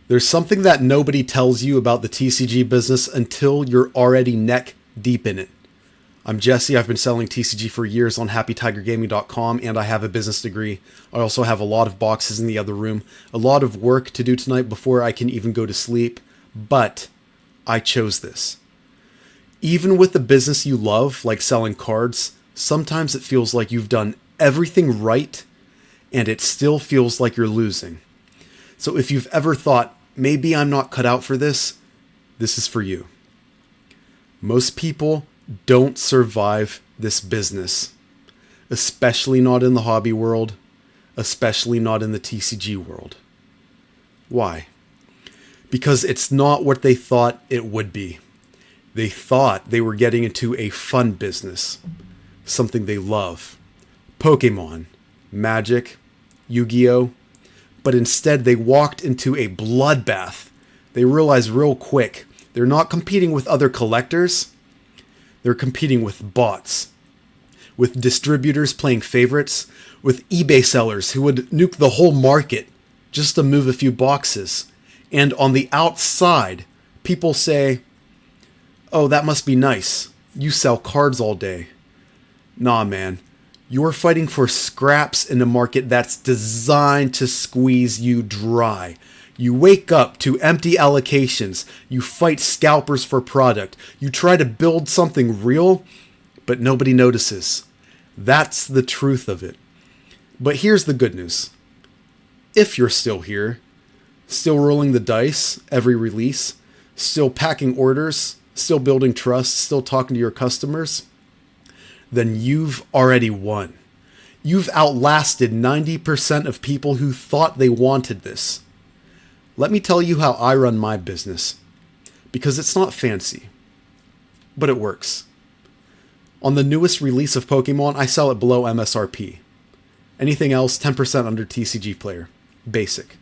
There's something that nobody tells you about the TCG business until you're already neck deep in it. I'm Jesse. I've been selling TCG for years on happytigergaming.com, and I have a business degree. I also have a lot of boxes in the other room, a lot of work to do tonight before I can even go to sleep, but I chose this. Even with the business you love, like selling cards, sometimes it feels like you've done everything right, and it still feels like you're losing. So if you've ever thought, maybe I'm not cut out for this, this is for you. Most people don't survive this business, especially not in the hobby world, especially not in the TCG world. Why? Because it's not what they thought it would be. They thought they were getting into a fun business, something they love. Pokemon, Magic, Yu-Gi-Oh! But instead they walked into a bloodbath. They realized real quick, they're not competing with other collectors. They're competing with bots, with distributors playing favorites, with eBay sellers who would nuke the whole market just to move a few boxes. And on the outside, people say, oh, that must be nice. You sell cards all day. Nah, man. You're fighting for scraps in a market that's designed to squeeze you dry. You wake up to empty allocations. You fight scalpers for product. You try to build something real, but nobody notices. That's the truth of it. But here's the good news. If you're still here, still rolling the dice every release, still packing orders, still building trust, still talking to your customers, then you've already won. You've outlasted 90% of people who thought they wanted this. Let me tell you how I run my business, because it's not fancy, but it works. On the newest release of Pokemon, I sell it below MSRP. Anything else, 10% under TCG player. Basic.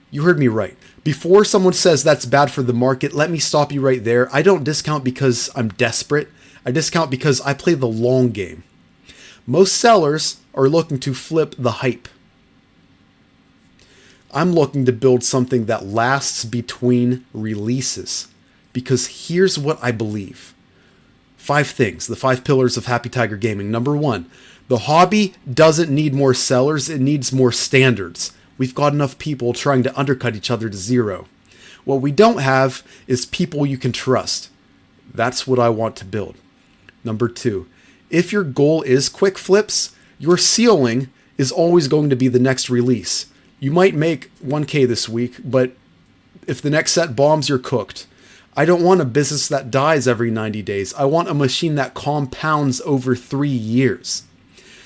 You heard me right. Before someone says that's bad for the market, let me stop you right there. I don't discount because I'm desperate. I discount because I play the long game. Most sellers are looking to flip the hype. I'm looking to build something that lasts between releases. Because here's what I believe. 5 things, the 5 pillars of Happy Tiger Gaming. Number 1, the hobby doesn't need more sellers, it needs more standards. We've got enough people trying to undercut each other to zero. What we don't have is people you can trust. That's what I want to build. Number 2, if your goal is quick flips, your ceiling is always going to be the next release. You might make 1K this week, but if the next set bombs, you're cooked. I don't want a business that dies every 90 days. I want a machine that compounds over 3 years.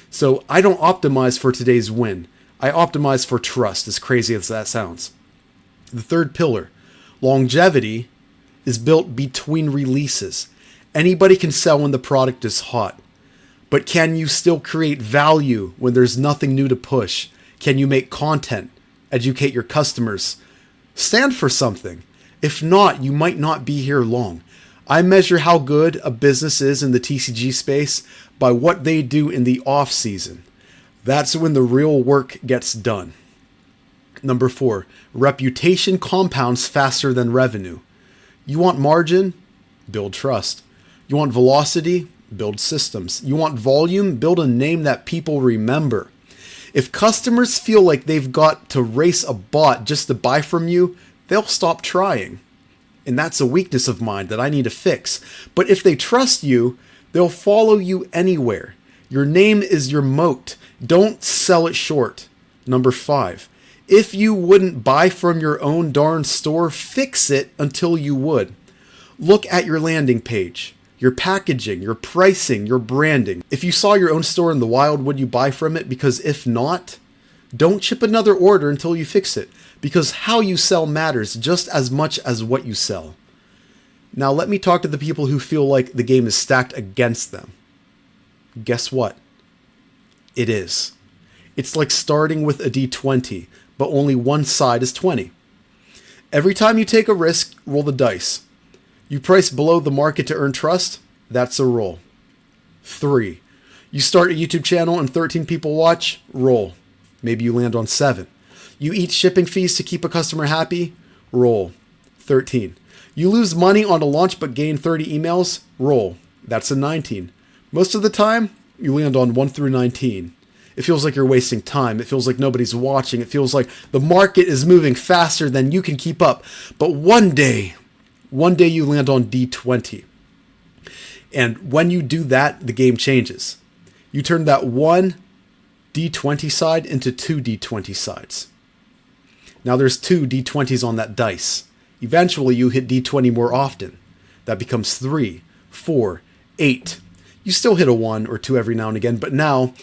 So I don't optimize for today's win. I optimize for trust, as crazy as that sounds. The 3rd pillar, longevity, is built between releases. Anybody can sell when the product is hot. But can you still create value when there's nothing new to push? Can you make content, educate your customers, stand for something? If not, you might not be here long. I measure how good a business is in the TCG space by what they do in the off season. That's when the real work gets done. Number 4, reputation compounds faster than revenue. You want margin? Build trust. You want velocity? Build systems. You want volume? Build a name that people remember. If customers feel like they've got to race a bot just to buy from you, they'll stop trying. And that's a weakness of mine that I need to fix. But if they trust you, they'll follow you anywhere. Your name is your moat. Don't sell it short. Number 5, if you wouldn't buy from your own darn store, fix it until you would. Look at your landing page, your packaging, your pricing, your branding. If you saw your own store in the wild, would you buy from it? Because if not, don't ship another order until you fix it. Because how you sell matters just as much as what you sell. Now let me talk to the people who feel like the game is stacked against them. Guess what? It is. It's like starting with a D20, but only one side is 20. Every time you take a risk, roll the dice. You price below the market to earn trust, that's a roll. 3. You start a YouTube channel and 13 people watch, roll. Maybe you land on 7. You eat shipping fees to keep a customer happy, Roll. 13. You lose money on a launch but gain 30 emails? Roll. That's a 19. Most of the time, you land on 1 through 19. It feels like you're wasting time. It feels like nobody's watching. It feels like the market is moving faster than you can keep up. But one day you land on D20. And when you do that, the game changes. You turn that one D20 side into two D20 sides. Now there's two D20s on that dice. Eventually you hit D20 more often. That becomes 3, 4, 8. You still hit a 1 or 2 every now and again, but now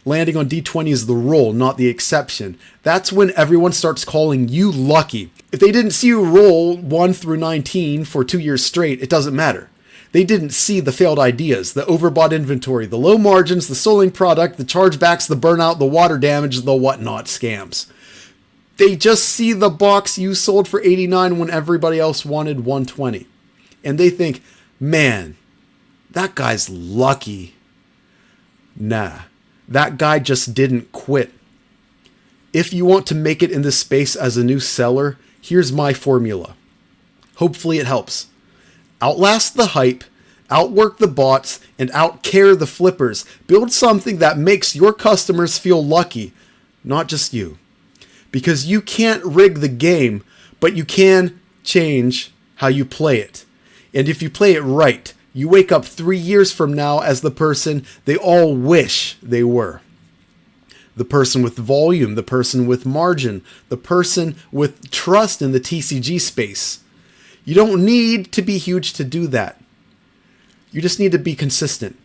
landing on D20 is the rule, not the exception. That's when everyone starts calling you lucky. If they didn't see you roll 1 through 19 for 2 years straight, it doesn't matter. They didn't see the failed ideas, the overbought inventory, the low margins, the stolen product, the chargebacks, the burnout, the water damage, the whatnot scams. They just see the box you sold for 89 when everybody else wanted 120. And they think, man, that guy's lucky. Nah, that guy just didn't quit. If you want to make it in this space as a new seller, here's my formula. Hopefully it helps. Outlast the hype, outwork the bots, and outcare the flippers. Build something that makes your customers feel lucky, not just you. Because you can't rig the game, but you can change how you play it. And if you play it right, you wake up 3 years from now as the person they all wish they were. The person with volume, the person with margin, the person with trust in the TCG space. You don't need to be huge to do that. You just need to be consistent.